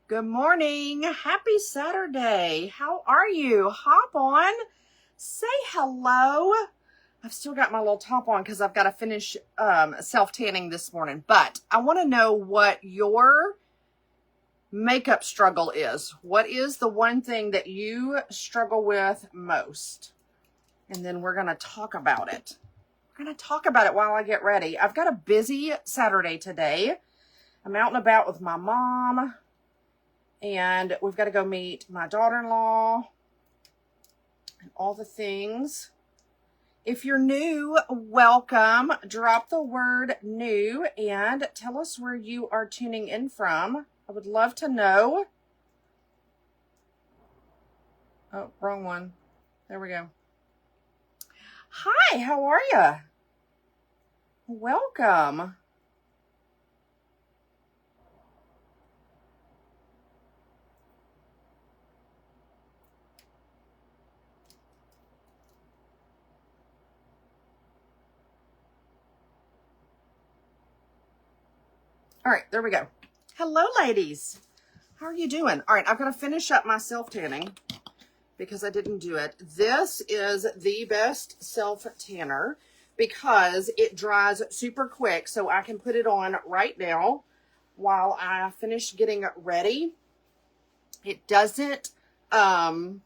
Good morning. Happy Saturday. How are you? Hop on. Say hello. I've still got my little top on because I've got to finish self-tanning this morning. But I want to know what your makeup struggle is. What is the one thing that you struggle with most? And then we're going to talk about it. We're going to talk about it while I get ready. I've got a busy Saturday today. I'm out and about with my mom. And we've got to go meet my daughter-in-law and all the things. If you're new, welcome. Drop the word new and tell us where you are tuning in from. I would love to know. Oh, wrong one. There we go. Hi, how are you? Welcome. All right, there we go. Hello, ladies. How are you doing? All right, I've got to finish up my self-tanning because I didn't do it. This is the best self-tanner because it dries super quick, so I can put it on right now while I finish getting ready. It doesn't turn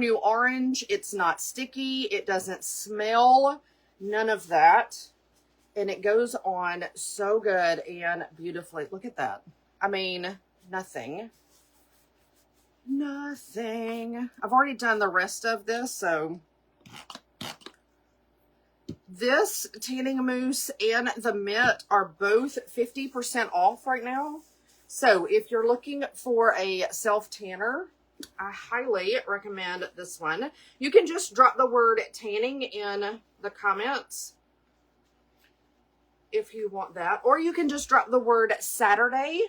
you orange. It's not sticky. It doesn't smell. None of that. And it goes on so good and beautifully. Look at that. I mean, nothing. I've already done the rest of this, so this tanning mousse and the mitt are both 50% off right now. So if you're looking for a self-tanner, I highly recommend this one. You can just drop the word tanning in the comments if you want that, or you can just drop the word Saturday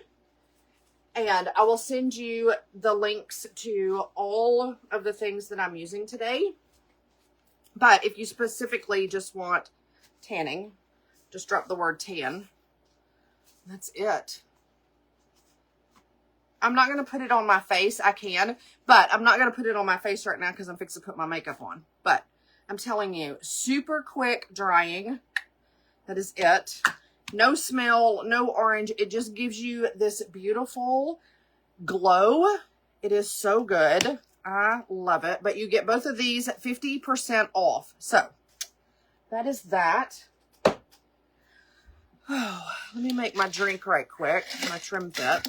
and I will send you the links to all of the things that I'm using today. But if you specifically just want tanning, just drop the word tan. That's it. I'm not going to put it on my face. I can, but I'm not going to put it on my face right now because I'm fixing to put my makeup on. But I'm telling you, super quick drying. That is it. No smell, no orange. It just gives you this beautiful glow. It is so good. I love it. But you get both of these 50% off. So that is that. Oh, let me make my drink right quick. My Trim Fit.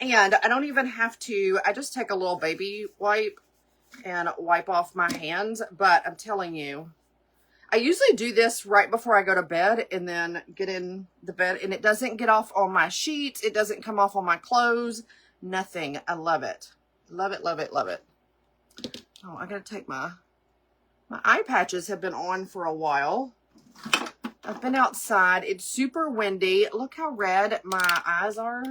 And I don't even have to, I just take a little baby wipe and wipe off my hands. But I'm telling you, I usually do this right before I go to bed and then get in the bed, and it doesn't get off on my sheets. It doesn't come off on my clothes. Nothing. I love it. Love it, love it, love it. Oh, I gotta take my eye patches have been on for a while. I've been outside. It's super windy. Look how red my eyes are.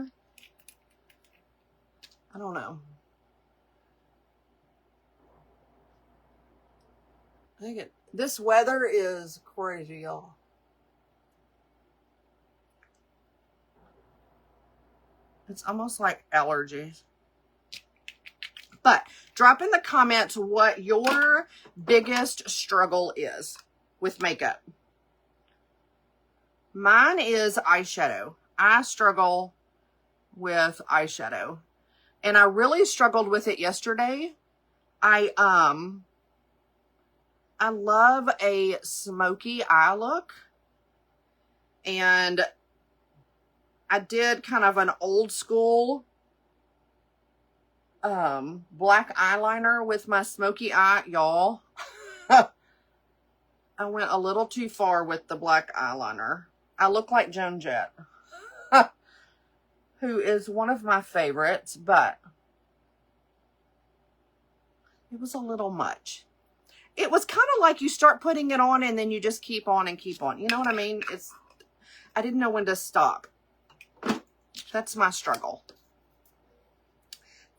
I don't know. I think this weather is crazy, y'all. It's almost like allergies. But drop in the comments what your biggest struggle is with makeup. Mine is eyeshadow. I struggle with eyeshadow. And I really struggled with it yesterday. I love a smoky eye look. And I did kind of an old school black eyeliner with my smoky eye. Y'all, I went a little too far with the black eyeliner. I look like Joan Jett, who is one of my favorites, but it was a little much. It was kind of like you start putting it on and then you just keep on and keep on. You know what I mean? I didn't know when to stop. That's my struggle.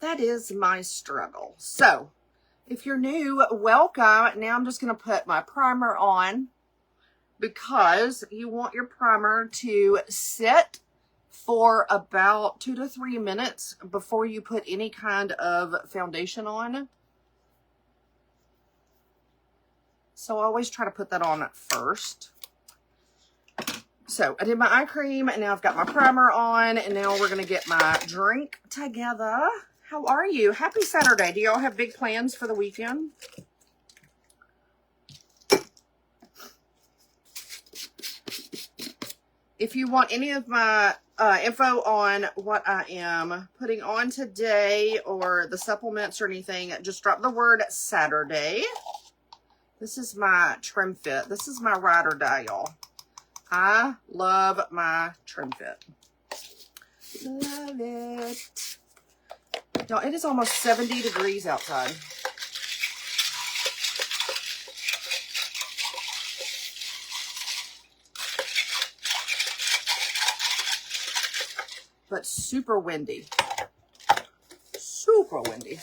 That is my struggle. So, if you're new, welcome. Now I'm just going to put my primer on because you want your primer to sit for about 2 to 3 minutes before you put any kind of foundation on. So I always try to put that on first. So I did my eye cream, and now I've got my primer on, and now we're going to get my drink together. How are you? Happy Saturday. Do y'all have big plans for the weekend? If you want any of my info on what I am putting on today or the supplements or anything, just drop the word Saturday. This is my Trim Fit. This is my ride or die, y'all. I love my Trim Fit. Love it. Y'all, it is almost 70 degrees outside. But super windy. Super windy.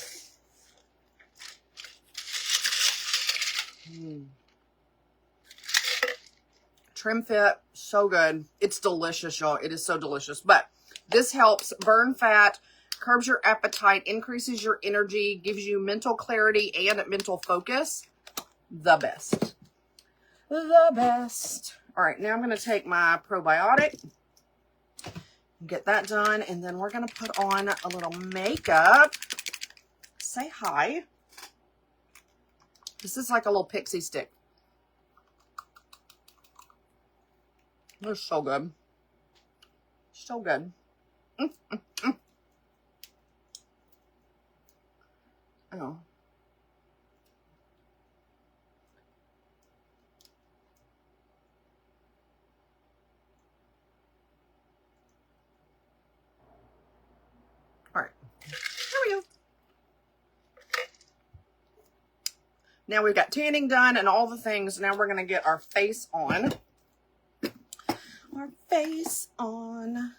Trim Fit, so good. It's delicious, y'all. It is so delicious. But this helps burn fat, curbs your appetite, increases your energy, gives you mental clarity and mental focus. The best. The best. All right, now I'm going to take my probiotic. Get that done, and then we're going to put on a little makeup. Say hi. This is like a little pixie stick. They're so good. So good. Oh. All right. There we go. Now we've got tanning done and all the things. Now we're going to get our face on. Our face on.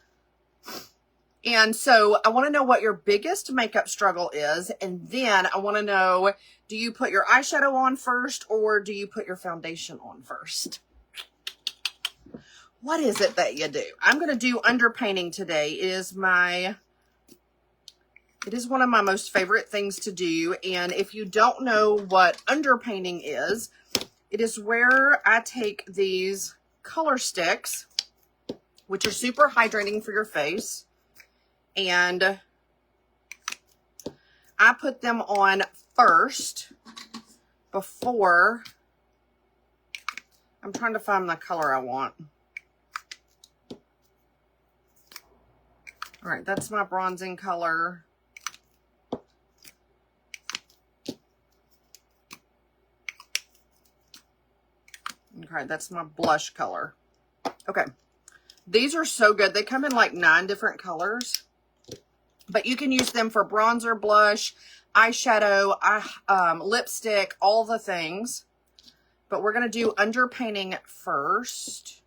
And so I want to know what your biggest makeup struggle is. And then I want to know, do you put your eyeshadow on first or do you put your foundation on first? What is it that you do? I'm going to do underpainting today. It is one of my most favorite things to do. And if you don't know what underpainting is, it is where I take these color sticks, which are super hydrating for your face, and I put them on first before I'm trying to find the color I want. All right, that's my bronzing color. Okay, that's my blush color. Okay, these are so good. They come in like 9 different colors, but you can use them for bronzer, blush, eyeshadow, lipstick, all the things. But we're going to do underpainting first.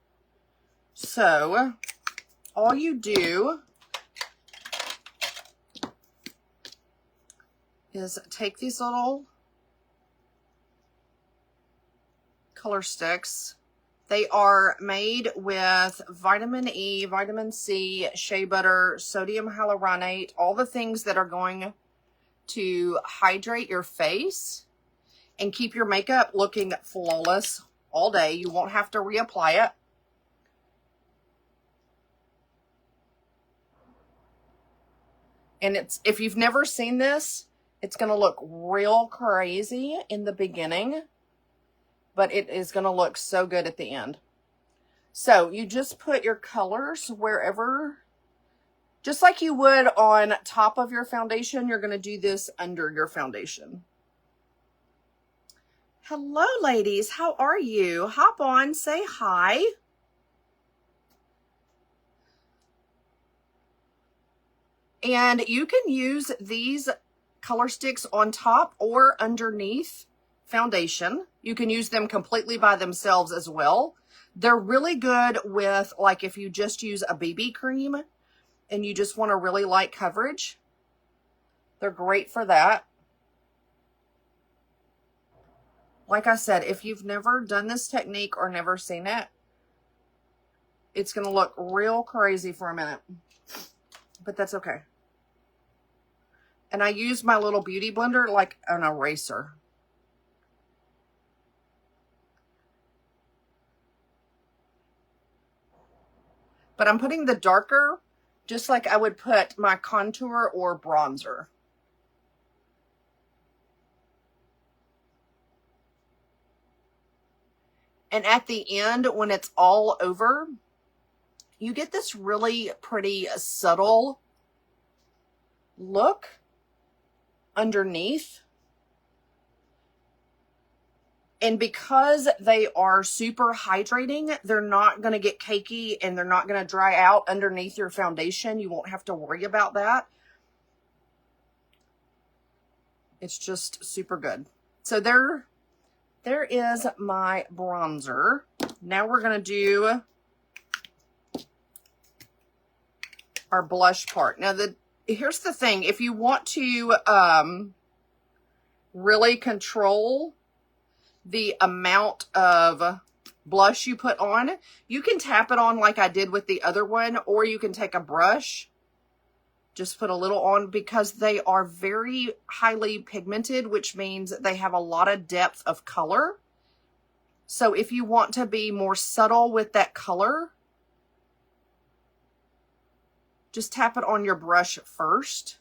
So all you do is take these little color sticks. They are made with vitamin E, vitamin C, shea butter, sodium hyaluronate, all the things that are going to hydrate your face and keep your makeup looking flawless all day. You won't have to reapply it. And if you've never seen this, it's going to look real crazy in the beginning, but it is going to look so good at the end. So you just put your colors wherever, just like you would on top of your foundation, you're going to do this under your foundation. Hello, ladies. How are you? Hop on, say hi. And you can use these color sticks on top or underneath foundation. You can use them completely by themselves as well. They're really good with, like, if you just use a BB cream and you just want a really light coverage. They're great for that. Like I said, if you've never done this technique or never seen it, It's going to look real crazy for a minute, but that's okay. And I use my little beauty blender like an eraser. But I'm putting the darker just like I would put my contour or bronzer. And at the end, when it's all over, you get this really pretty subtle look underneath. And because they are super hydrating, they're not going to get cakey and they're not going to dry out underneath your foundation. You won't have to worry about that. It's just super good. So there is my bronzer. Now we're going to do our blush part. Now here's the thing. If you want to really control the amount of blush you put on, you can tap it on like I did with the other one, or you can take a brush, just put a little on, because they are very highly pigmented, which means they have a lot of depth of color. So if you want to be more subtle with that color, just tap it on your brush first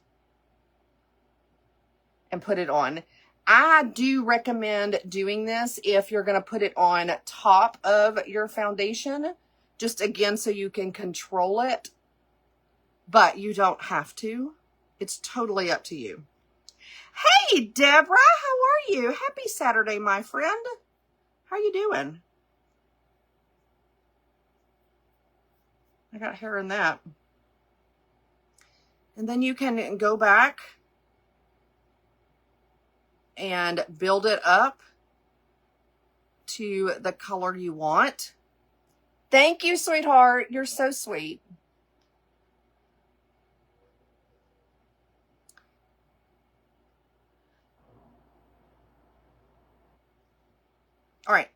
and put it on. I do recommend doing this if you're going to put it on top of your foundation, just again so you can control it, but you don't have to. It's totally up to you. Hey, Deborah, how are you? Happy Saturday, my friend. How you doing? I got hair in that. And then you can go back and build it up to the color you want. Thank you, sweetheart. You're so sweet. All right,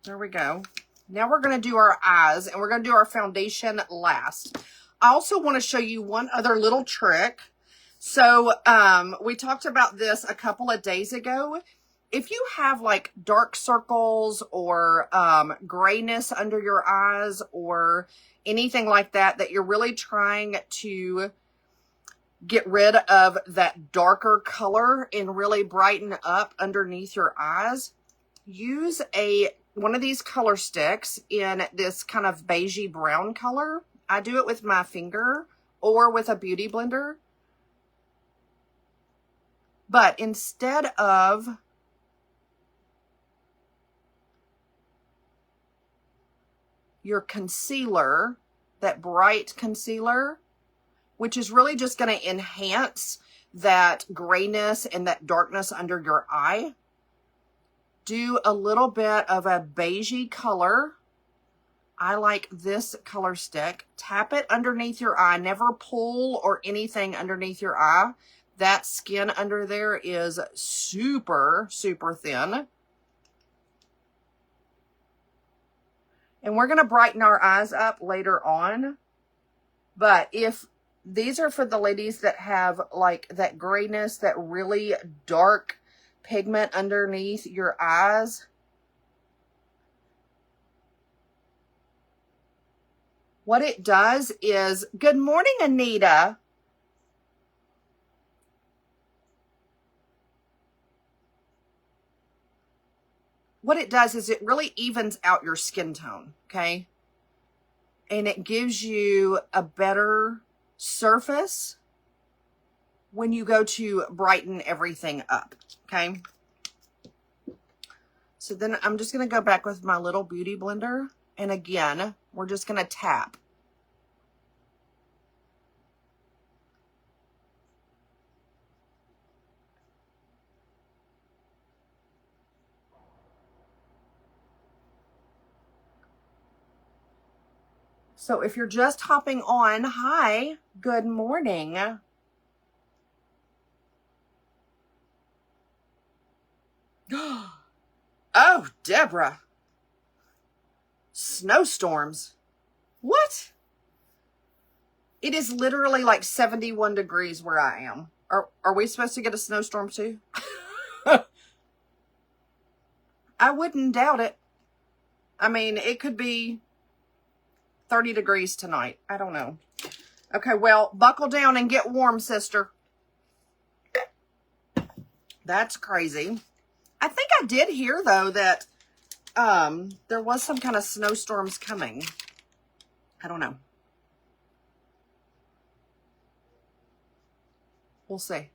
there we go. Now we're going to do our eyes, and we're going to do our foundation last. I also want to show you one other little trick. So we talked about this a couple of days ago. If you have like dark circles or grayness under your eyes or anything like that, that you're really trying to get rid of that darker color and really brighten up underneath your eyes, use one of these color sticks in this kind of beigey brown color. I do it with my finger or with a beauty blender. But instead of your concealer, that bright concealer, which is really just going to enhance that grayness and that darkness under your eye, do a little bit of a beigey color. I like this color stick. Tap it underneath your eye. Never pull or anything underneath your eye. That skin under there is super, super thin. And we're going to brighten our eyes up later on. But if these are for the ladies that have like that grayness, that really dark pigment underneath your eyes, what it does is, good morning, Anita. What it does is it really evens out your skin tone, okay? And it gives you a better surface when you go to brighten everything up, okay? So then I'm just going to go back with my little beauty blender. And again, we're just going to tap. So if you're just hopping on, hi, good morning. Oh, Deborah. Snowstorms. What? It is literally like 71 degrees where I am. Are we supposed to get a snowstorm too? I wouldn't doubt it. I mean, it could be 30 degrees tonight. I don't know. Okay, well, buckle down and get warm, sister. That's crazy. I think I did hear, though, that there was some kind of snowstorms coming. I don't know. We'll see.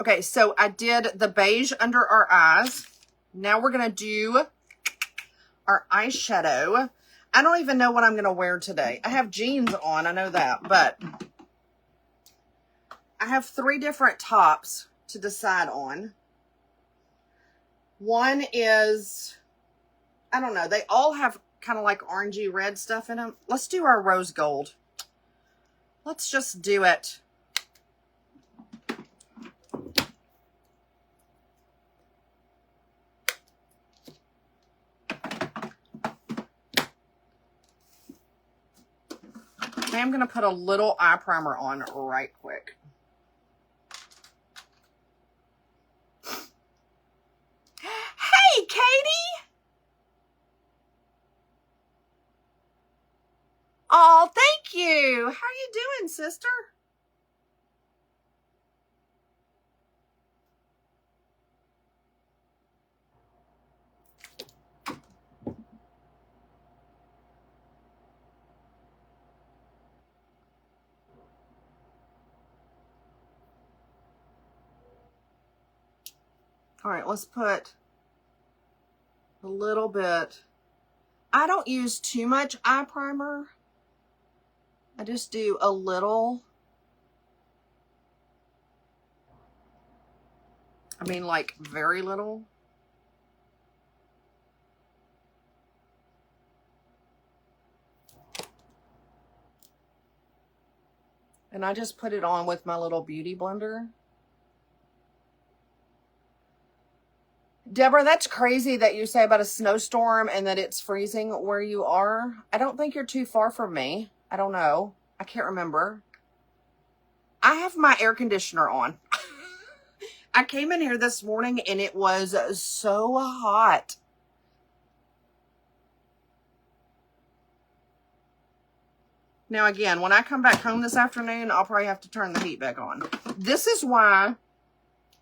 Okay, so I did the beige under our eyes. Now we're going to do our eyeshadow. I don't even know what I'm going to wear today. I have jeans on, I know that, but I have 3 different tops to decide on. One is, I don't know, they all have kind of like orangey red stuff in them. Let's do our rose gold. Let's just do it. I'm going to put a little eye primer on right quick. Hey, Katie! Oh, thank you. How are you doing, sister? All right, let's put a little bit. I don't use too much eye primer. I just do a little. I mean, like very little. And I just put it on with my little beauty blender. Deborah, that's crazy that you say about a snowstorm and that it's freezing where you are. I don't think you're too far from me. I don't know. I can't remember. I have my air conditioner on. I came in here this morning and it was so hot. Now, again, when I come back home this afternoon, I'll probably have to turn the heat back on. This is why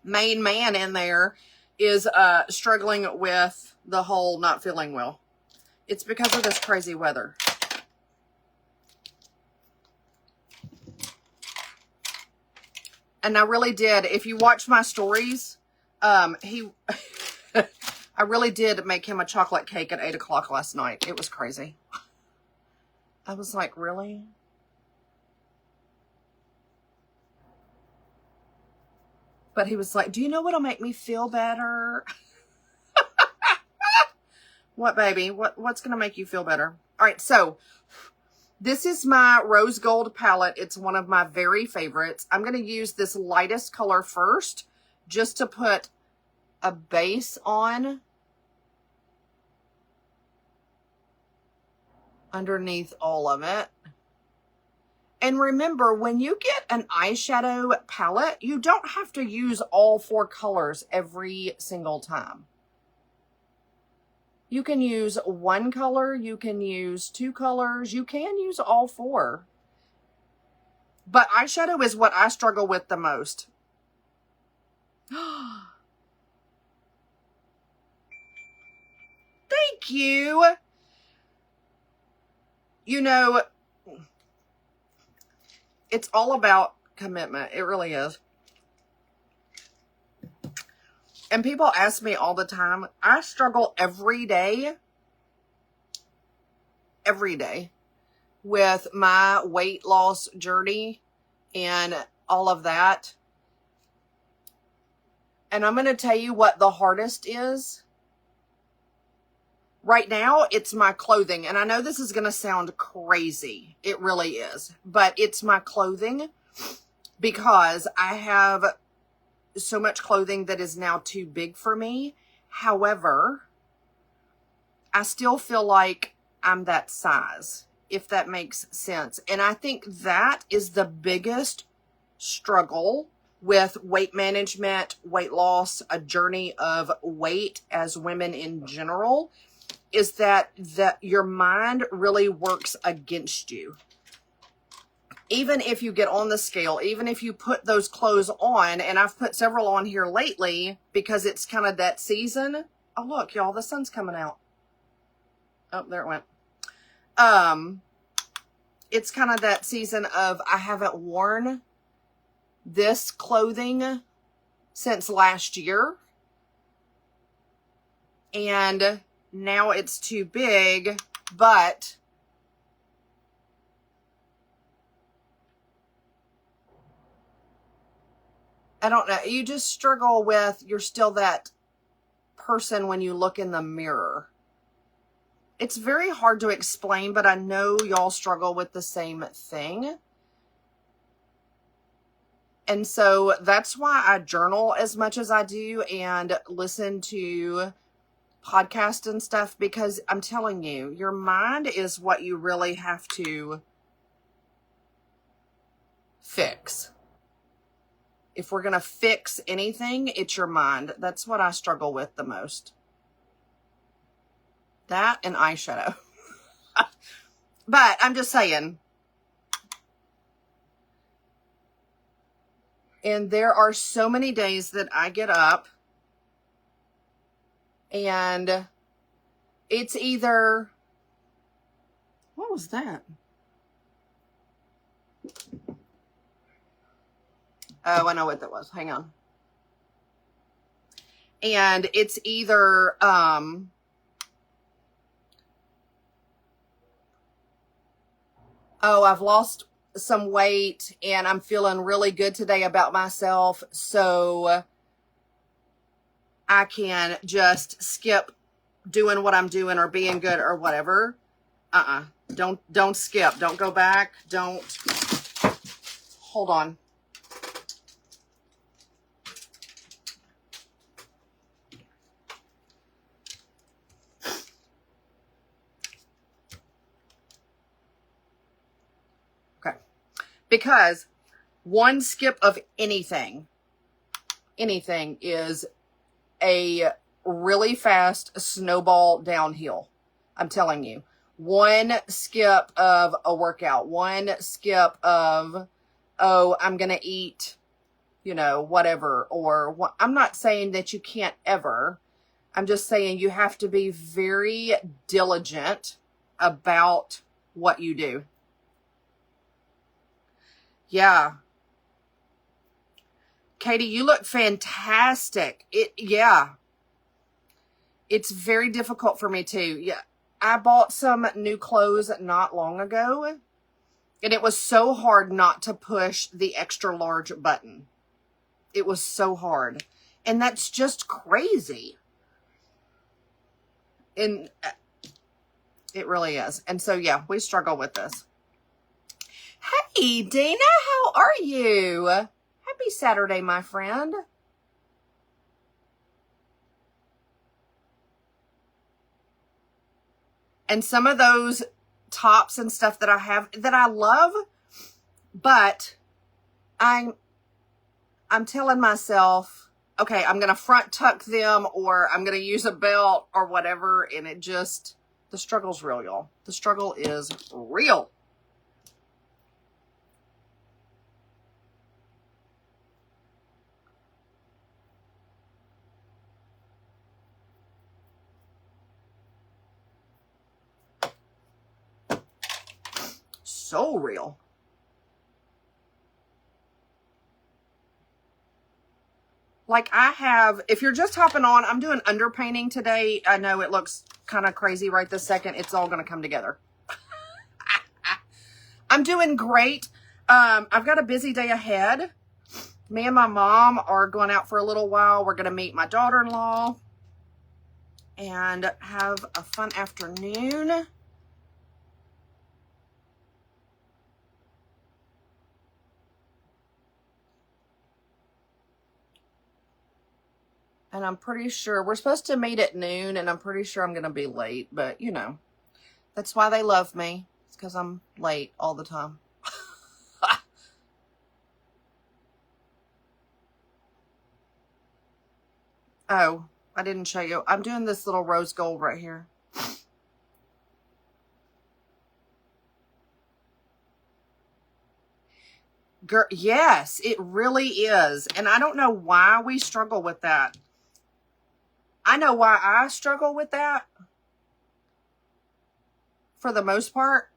main man in there is struggling with the whole not feeling well. It's because of this crazy weather. And I really did. If you watch my stories, I really did make him a chocolate cake at 8 o'clock last night. It was crazy. I was like, really? But he was like, do you know what'll make me feel better? What, baby? What's going to make you feel better? All right, so this is my rose gold palette. It's one of my very favorites. I'm going to use this lightest color first just to put a base on underneath all of it. And remember, when you get an eyeshadow palette, you don't have to use all 4 colors every single time. You can use 1 color, you can use 2 colors, you can use all 4. But eyeshadow is what I struggle with the most. Thank you. You know, it's all about commitment. It really is. And people ask me all the time, I struggle every day with my weight loss journey and all of that. And I'm going to tell you what the hardest is. Right now, it's my clothing. And I know this is going to sound crazy. It really is. But it's my clothing because I have so much clothing that is now too big for me. However, I still feel like I'm that size, if that makes sense. And I think that is the biggest struggle with weight management, weight loss, a journey of weight as women in general, is that your mind really works against you. Even if you get on the scale, even if you put those clothes on, and I've put several on here lately because it's kind of that season. Oh, look, y'all, the sun's coming out. Oh, there it went. It's kind of that season of I haven't worn this clothing since last year. And now it's too big, but I don't know. You just struggle with, you're still that person when you look in the mirror. It's very hard to explain, but I know y'all struggle with the same thing. And so that's why I journal as much as I do and listen to podcasts and stuff, because I'm telling you, your mind is what you really have to fix. If we're going to fix anything, it's your mind. That's what I struggle with the most. That and eyeshadow. But I'm just saying. And there are so many days that I get up and it's either, what was that? Oh, I know what that was. Hang on. And it's either, oh, I've lost some weight and I'm feeling really good today about myself, so I can just skip doing what I'm doing or being good or whatever. Don't skip. Don't go back. Don't. Hold on. Okay. Because one skip of anything is a really fast snowball downhill. I'm telling you. One skip of a workout, one skip of, oh, I'm going to eat, whatever, or what. I'm not saying that you can't ever. I'm just saying you have to be very diligent about what you do. Yeah. Katie, you look fantastic. Yeah. It's very difficult for me too. Yeah. I bought some new clothes not long ago, and it was so hard not to push the extra large button. It was so hard. And that's just crazy. And it really is. And so, yeah, we struggle with this. Hey, Dana, how are you? Happy Saturday, my friend. And some of those tops and stuff that I have that I love, but I'm telling myself, okay, I'm going to front tuck them, or I'm going to use a belt or whatever. And it just, the struggle's real, y'all. The struggle is real. So real. Like I have, if you're just hopping on, I'm doing underpainting today. I know it looks kind of crazy right this second. It's all going to come together. I'm doing great. I've got a busy day ahead. Me and my mom are going out for a little while. We're going to meet my daughter-in-law and have a fun afternoon. And I'm pretty sure we're supposed to meet at noon, and I'm pretty sure I'm going to be late, but That's why they love me. It's because I'm late all the time. Oh, I didn't show you. I'm doing this little rose gold right here. Girl, yes, it really is. And I don't know why we struggle with that. I know why I struggle with that. For the most part.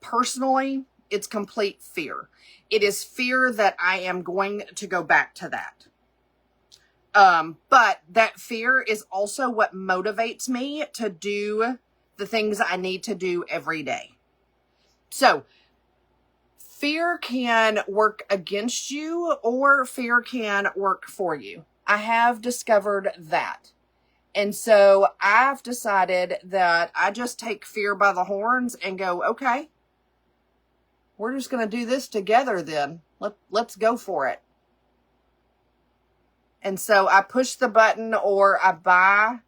Personally, it's complete fear. It is fear that I am going to go back to that. But that fear is also what motivates me to do the things I need to do every day. So, fear can work against you or fear can work for you. I have discovered that. And so I've decided that I just take fear by the horns and go, okay, we're just going to do this together then. Let's go for it. And so I push the button or I buy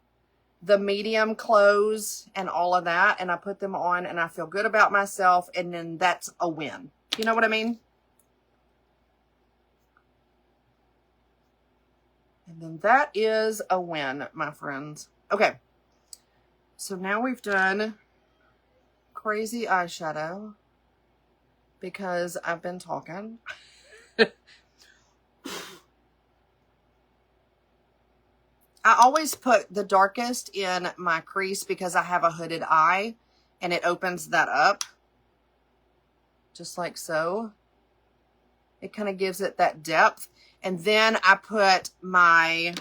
the medium clothes and all of that, and I put them on and I feel good about myself, and then that's a win. You know what I mean? And then that is a win, my friends. Okay. So now we've done crazy eyeshadow because I've been talking. I always put the darkest in my crease because I have a hooded eye and it opens that up. Just like so. It kind of gives it that depth. And then I put my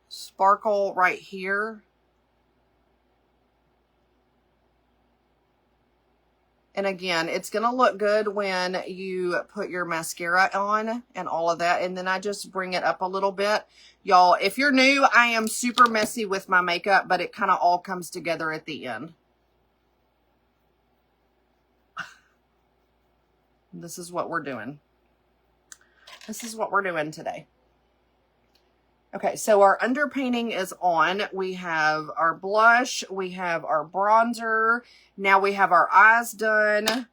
sparkle right here. And again, it's going to look good when you put your mascara on and all of that. And then I just bring it up a little bit. Y'all, if you're new, I am super messy with my makeup, but it kind of all comes together at the end. This is what we're doing. This is what we're doing today. Okay, so our underpainting is on. We have our blush. We have our bronzer. Now we have our eyes done.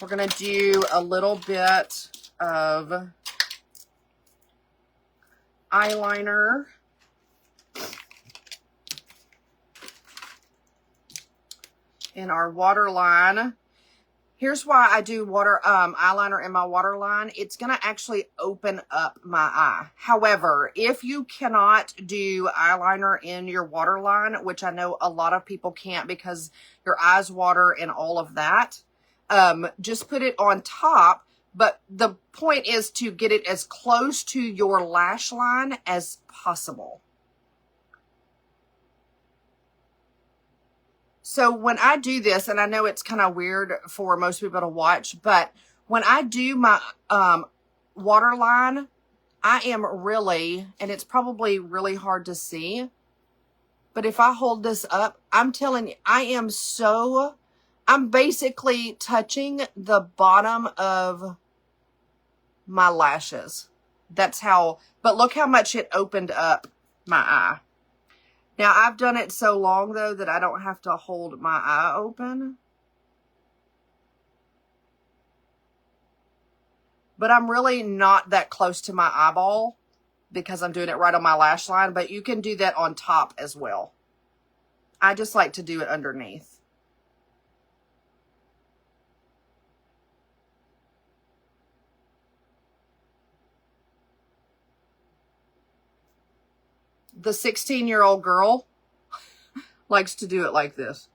We're going to do a little bit of eyeliner. In our waterline. Here's why I do eyeliner in my waterline. It's going to actually open up my eye. However, if you cannot do eyeliner in your waterline, which I know a lot of people can't because your eyes water and all of that, just put it on top. But the point is to get it as close to your lash line as possible. So when I do this, and I know it's kind of weird for most people to watch, but when I do my waterline, I am really, and it's probably really hard to see, but if I hold this up, I'm telling you, I'm basically touching the bottom of my lashes. That's how, but look how much it opened up my eye. Now, I've done it so long, though, that I don't have to hold my eye open. But I'm really not that close to my eyeball because I'm doing it right on my lash line. But you can do that on top as well. I just like to do it underneath. The 16-year-old girl likes to do it like this.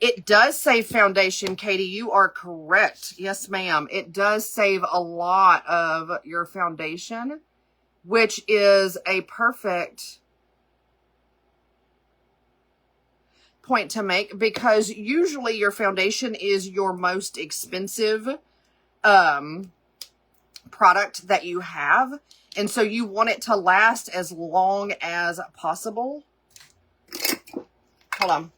It does save foundation, Katie. You are correct. Yes, ma'am. It does save a lot of your foundation, which is a perfect point to make because usually your foundation is your most expensive product that you have, and so you want it to last as long as possible. Hold on.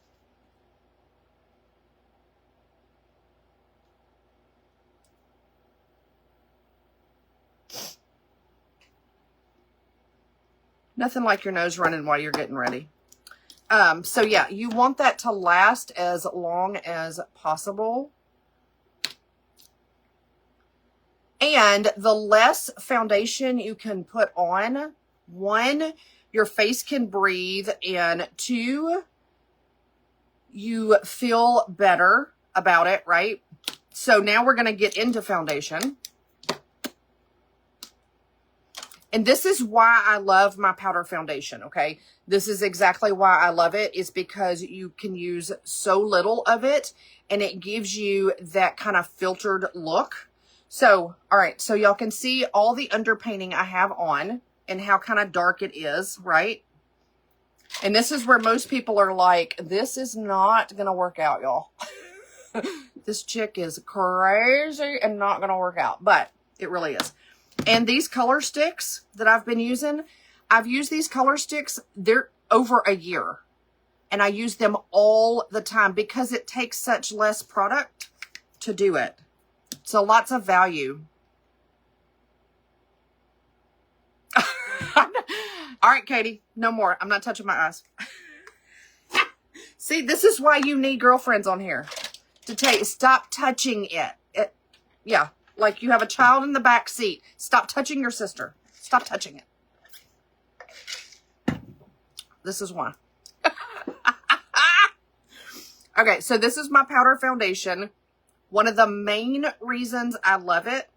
Nothing like your nose running while you're getting ready. So yeah, you want that to last as long as possible. And the less foundation you can put on, one, your face can breathe, and two, you feel better about it, right? So now we're going to get into foundation. And this is why I love my powder foundation, okay? This is exactly why I love it, is because you can use so little of it, and it gives you that kind of filtered look. So, all right, so y'all can see all the underpainting I have on and how kind of dark it is, right? And this is where most people are like, this is not going to work out, y'all. This chick is crazy and not going to work out, but it really is. And these color sticks that I've been using, I've used these color sticks, they're over a year. And I use them all the time because it takes such less product to do it. So lots of value. All right, Katie, no more. I'm not touching my eyes. See, this is why you need girlfriends on here. To stop touching it. Yeah, like you have a child in the back seat. Stop touching your sister. Stop touching it. This is why. Okay, so this is my powder foundation. One of the main reasons I love it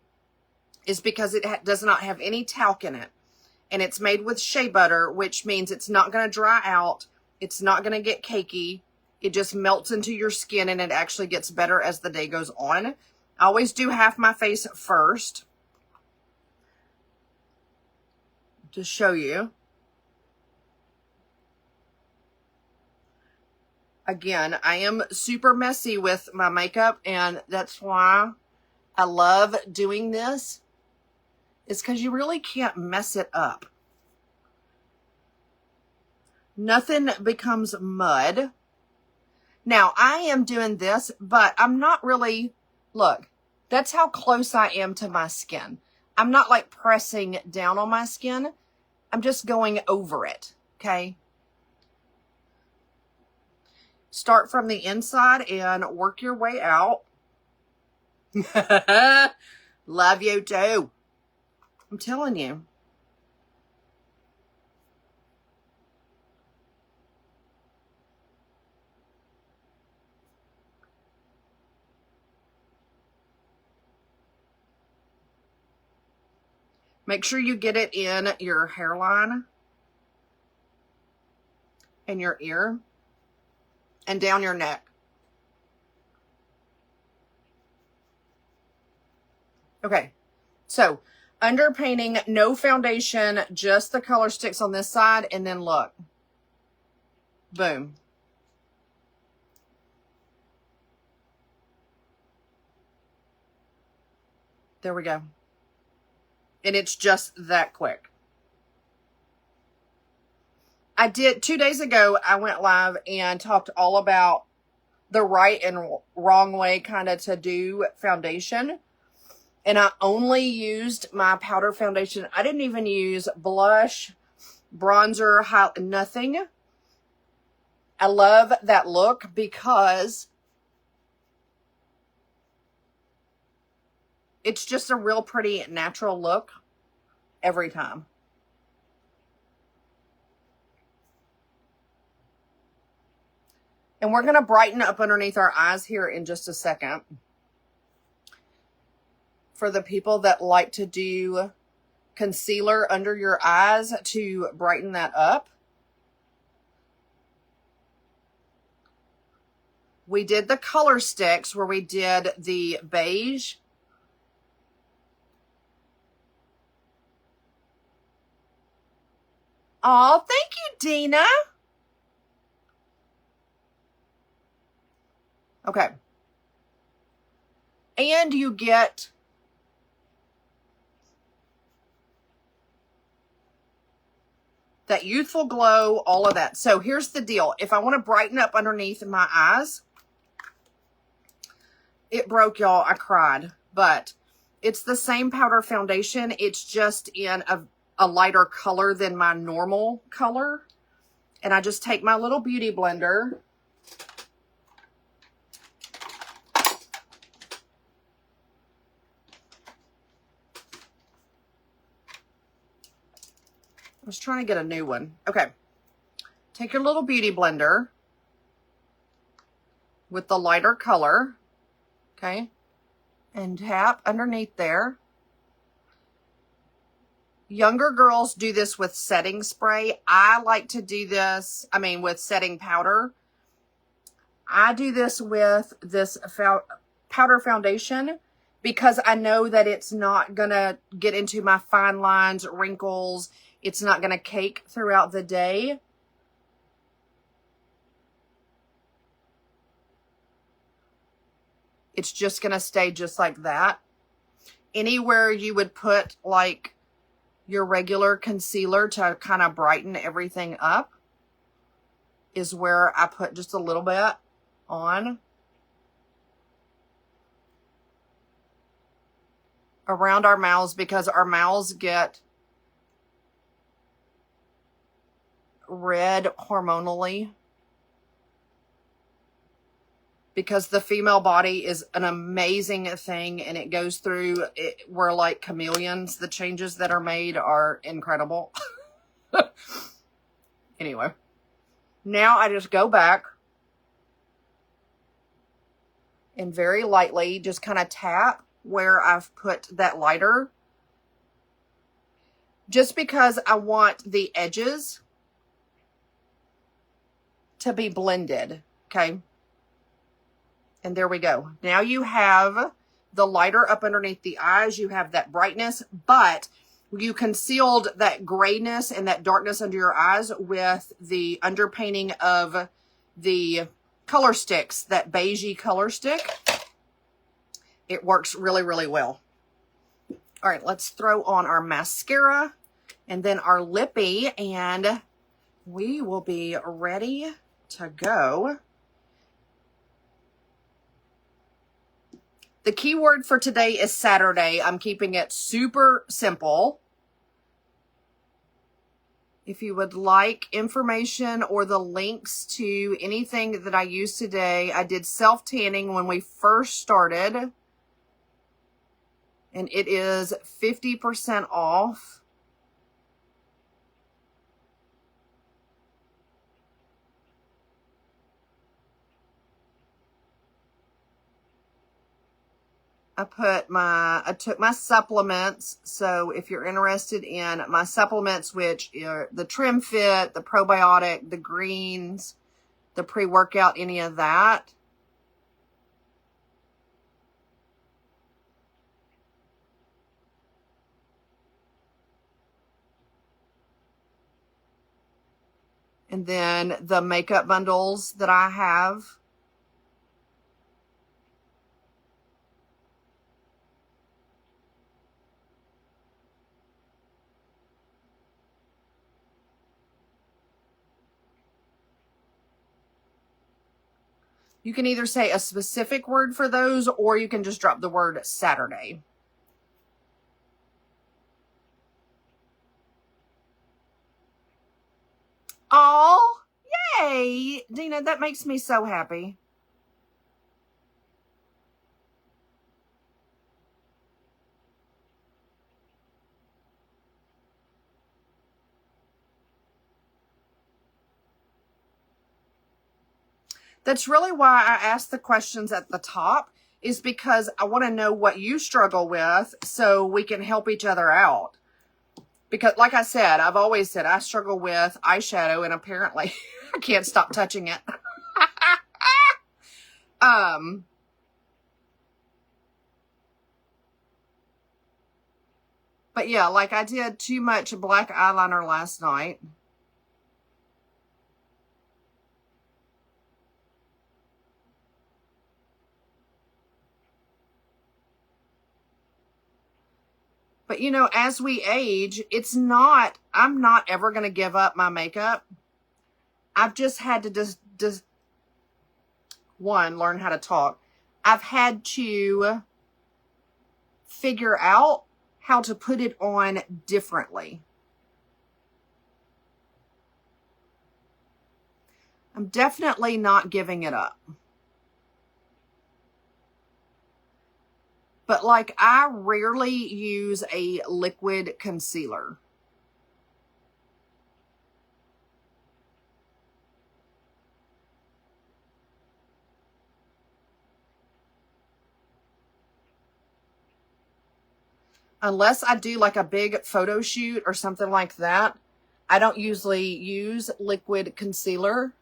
is because it does not have any talc in it. And it's made with shea butter, which means it's not going to dry out. It's not going to get cakey. It just melts into your skin, and it actually gets better as the day goes on. I always do half my face first to show you. Again, I am super messy with my makeup, and that's why I love doing this. It's because you really can't mess it up. Nothing becomes mud. Now, I am doing this, but I'm not really, look, that's how close I am to my skin. I'm not like pressing down on my skin. I'm just going over it, okay? Start from the inside and work your way out. Love you too. I'm telling you. Make sure you get it in your hairline and your ear and down your neck. Okay, so underpainting, no foundation, just the color sticks on this side, and then look. Boom. There we go. And it's just that quick. I did 2 days ago, I went live and talked all about the right and wrong way kind of to do foundation. And I only used my powder foundation. I didn't even use blush, bronzer, nothing. I love that look because it's just a real pretty natural look every time. And we're going to brighten up underneath our eyes here in just a second. For the people that like to do concealer under your eyes to brighten that up. We did the color sticks where we did the beige. Oh, thank you, Dina. Okay. And you get that youthful glow, all of that. So here's the deal. If I want to brighten up underneath my eyes, it broke, y'all. I cried. But it's the same powder foundation. It's just in a lighter color than my normal color. And I just take my little beauty blender. I was trying to get a new one. Okay. Take your little beauty blender with the lighter color. Okay. And tap underneath there. Younger girls do this with setting spray. I like to do this, with setting powder. I do this with this powder foundation because I know that it's not going to get into my fine lines, wrinkles. It's not going to cake throughout the day. It's just going to stay just like that. Anywhere you would put like your regular concealer to kind of brighten everything up is where I put just a little bit on. Around our mouths, because our mouths get red hormonally. Because the female body is an amazing thing and it goes through, we're like chameleons. The changes that are made are incredible. Anyway, now I just go back and very lightly just kind of tap where I've put that lighter. Just because I want the edges to be blended, okay? And there we go. Now you have the lighter up underneath the eyes. You have that brightness, but you concealed that grayness and that darkness under your eyes with the underpainting of the color sticks, that beigey color stick. It works really, really well. All right, let's throw on our mascara and then our lippy, and we will be ready to go. The keyword for today is Saturday. I'm keeping it super simple. If you would like information or the links to anything that I used today, I did self-tanning when we first started. And it is 50% off. I took my supplements. So if you're interested in my supplements, which are the Trim Fit, the probiotic, the greens, the pre-workout, any of that. And then the makeup bundles that I have. You can either say a specific word for those, or you can just drop the word Saturday. Oh, yay! Dina, that makes me so happy. That's really why I asked the questions at the top, is because I want to know what you struggle with so we can help each other out. Because like I said, I've always said I struggle with eyeshadow, and apparently I can't stop touching it. But yeah, like I did too much black eyeliner last night. But you know, as we age, I'm not ever going to give up my makeup. I've just had to just one, learn how to talk. I've had to figure out how to put it on differently. I'm definitely not giving it up. But like, I rarely use a liquid concealer. Unless I do like a big photo shoot or something like that, I don't usually use liquid concealer.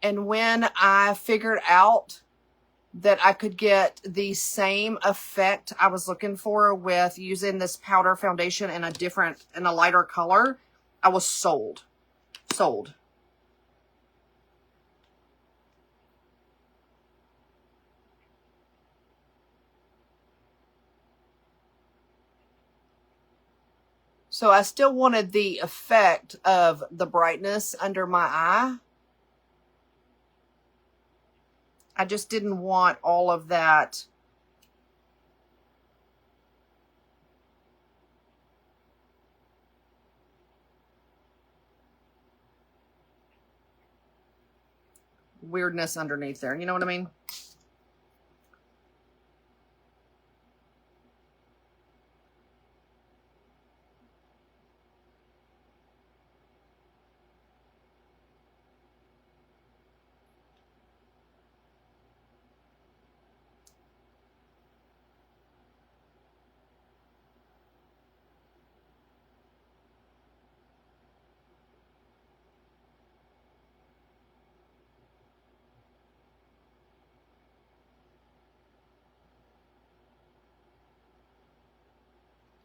And when I figured out that I could get the same effect I was looking for with using this powder foundation in a lighter color, I was sold. Sold. So I still wanted the effect of the brightness under my eye. I just didn't want all of that weirdness underneath there. You know what I mean?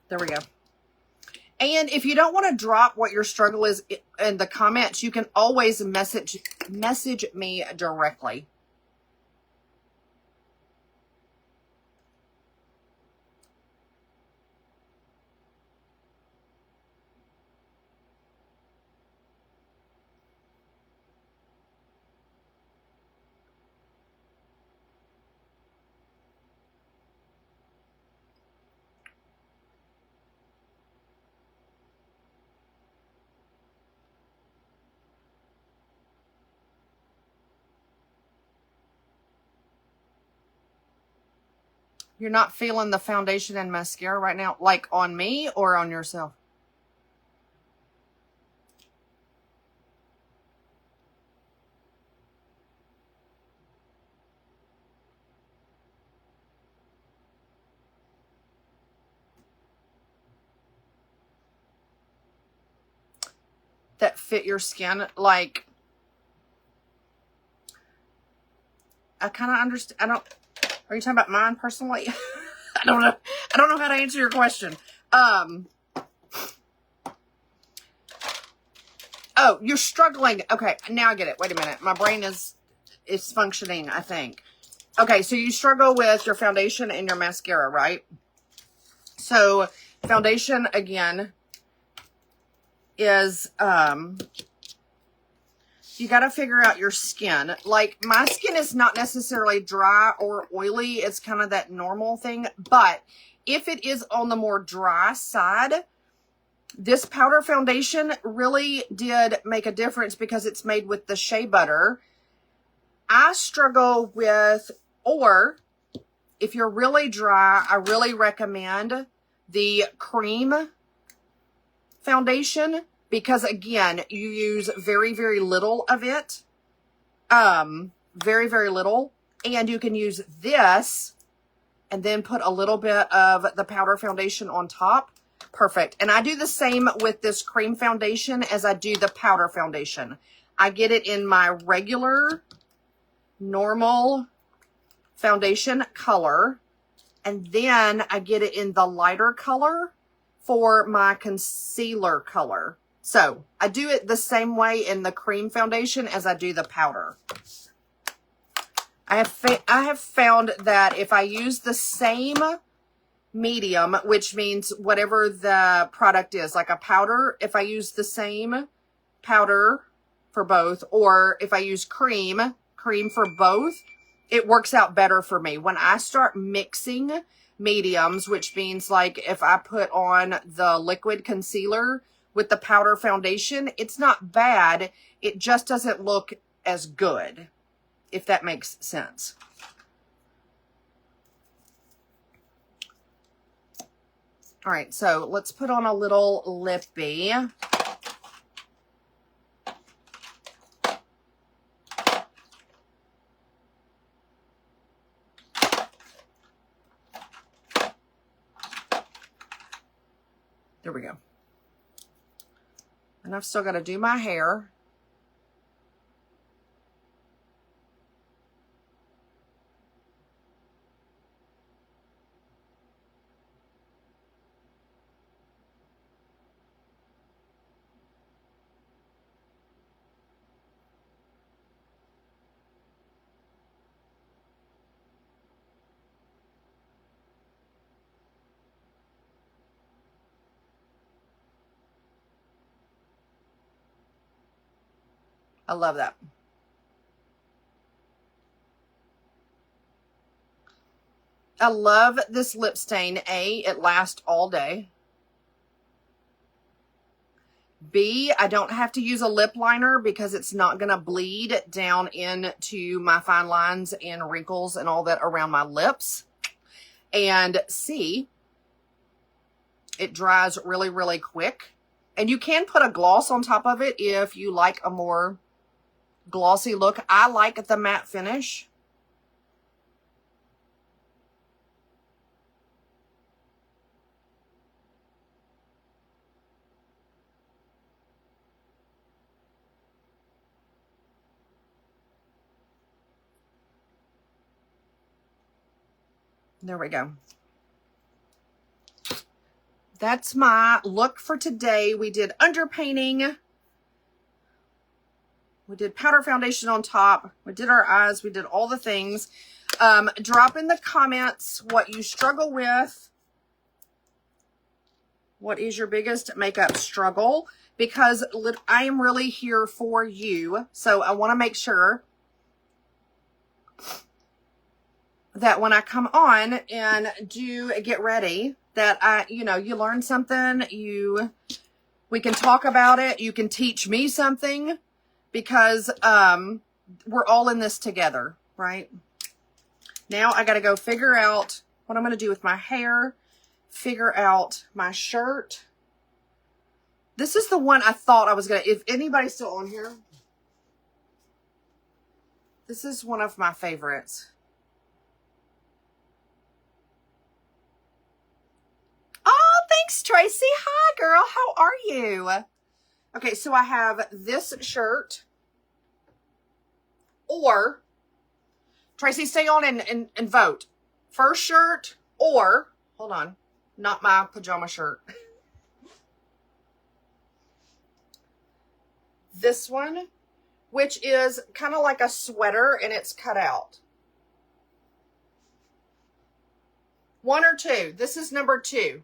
There we go. And if you don't want to drop what your struggle is in the comments, you can always message me directly. You're not feeling the foundation and mascara right now, like on me or on yourself? That fit your skin? Like, I kind of understand. Are you talking about mine personally? I don't know. I don't know how to answer your question. Oh, you're struggling. Okay, now I get it. Wait a minute. My brain is functioning, I think. Okay, so you struggle with your foundation and your mascara, right? So foundation, again, is you got to figure out your skin. Like, my skin is not necessarily dry or oily. It's kind of that normal thing. But if it is on the more dry side, this powder foundation really did make a difference because it's made with the shea butter. I struggle with, or if you're really dry, I really recommend the cream foundation, because again, you use very, very little of it. Very, very little. And you can use this and then put a little bit of the powder foundation on top. Perfect. And I do the same with this cream foundation as I do the powder foundation. I get it in my regular, normal foundation color. And then I get it in the lighter color for my concealer color. So I do it the same way in the cream foundation as I do the powder. I have found that if I use the same medium, which means whatever the product is, like a powder, if I use the same powder for both, or if I use cream for both, it works out better for me. When I start mixing mediums, which means like if I put on the liquid concealer with the powder foundation, it's not bad. It just doesn't look as good, if that makes sense. All right, so let's put on a little lippy. There we go. And I've still got to do my hair. I love that. I love this lip stain. A, it lasts all day. B, I don't have to use a lip liner because it's not going to bleed down into my fine lines and wrinkles and all that around my lips. And C, it dries really, really quick. And you can put a gloss on top of it if you like a more glossy look. I like the matte finish. There we go. That's my look for today. We did underpainting. We did powder foundation on top. We did our eyes. We did all the things. Drop in the comments what you struggle with. What is your biggest makeup struggle? Because I am really here for you. So I want to make sure that when I come on and do get ready, that you learn something, we can talk about it, you can teach me something, because we're all in this together, right? Now I got to go figure out what I'm going to do with my hair, figure out my shirt. This is the one I thought I was going to, if anybody's still on here, this is one of my favorites. Oh, thanks, Tracy. Hi, girl. How are you? Okay, so I have this shirt, or, Tracy, stay on and vote. First shirt, or, hold on, not my pajama shirt. This one, which is kind of like a sweater and it's cut out. One or two. This is number 2.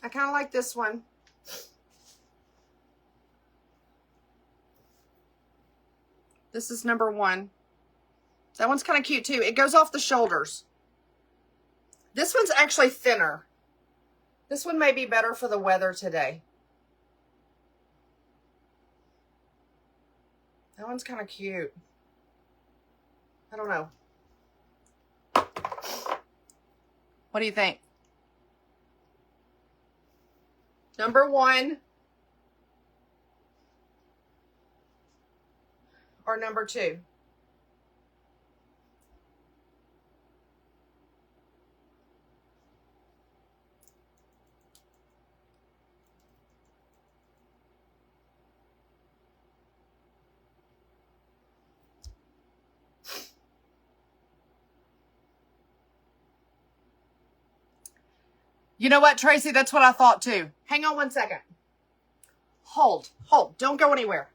I kind of like this one. This is number 1. That one's kind of cute too. It goes off the shoulders. This one's actually thinner. This one may be better for the weather today. That one's kind of cute. I don't know. What do you think? Number 1 or number 2? You know what, Tracy? That's what I thought too. Hang on one second. Hold. Don't go anywhere.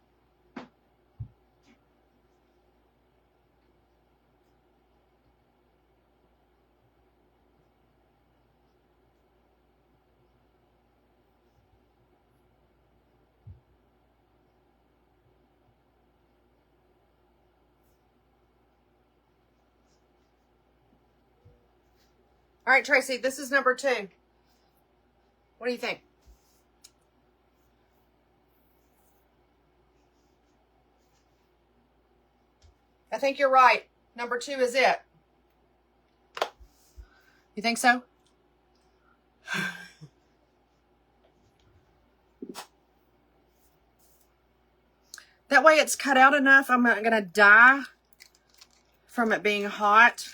All right, Tracy, this is number 2. What do you think? I think you're right. Number 2 is it. You think so? That way it's cut out enough. I'm not going to die from it being hot.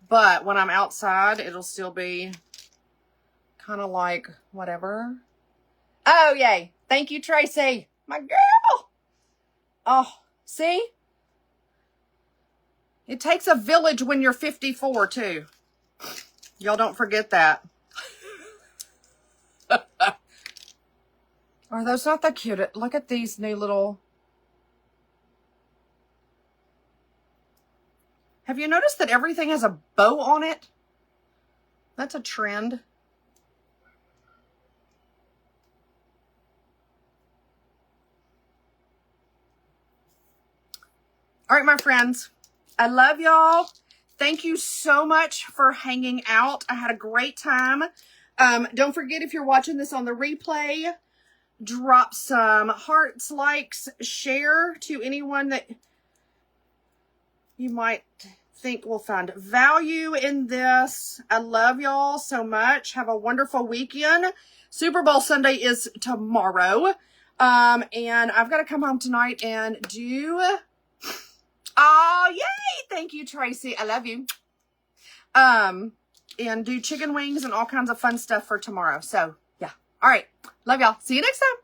But when I'm outside, it'll still be kind of like whatever. Oh, yay. Thank you, Tracy. My girl. Oh, see? It takes a village when you're 54, too. Y'all don't forget that. Are those not the cutest? Look at these new little... Have you noticed that everything has a bow on it? That's a trend. All right, my friends. I love y'all. Thank you so much for hanging out. I had a great time. Don't forget, if you're watching this on the replay, drop some hearts, likes, share to anyone that you might think will find value in this. I love y'all so much. Have a wonderful weekend. Super Bowl Sunday is tomorrow. And I've got to come home tonight and do... Oh, yay! Thank you, Tracy. I love you. And do chicken wings and all kinds of fun stuff for tomorrow. So, yeah. All right. Love y'all. See you next time.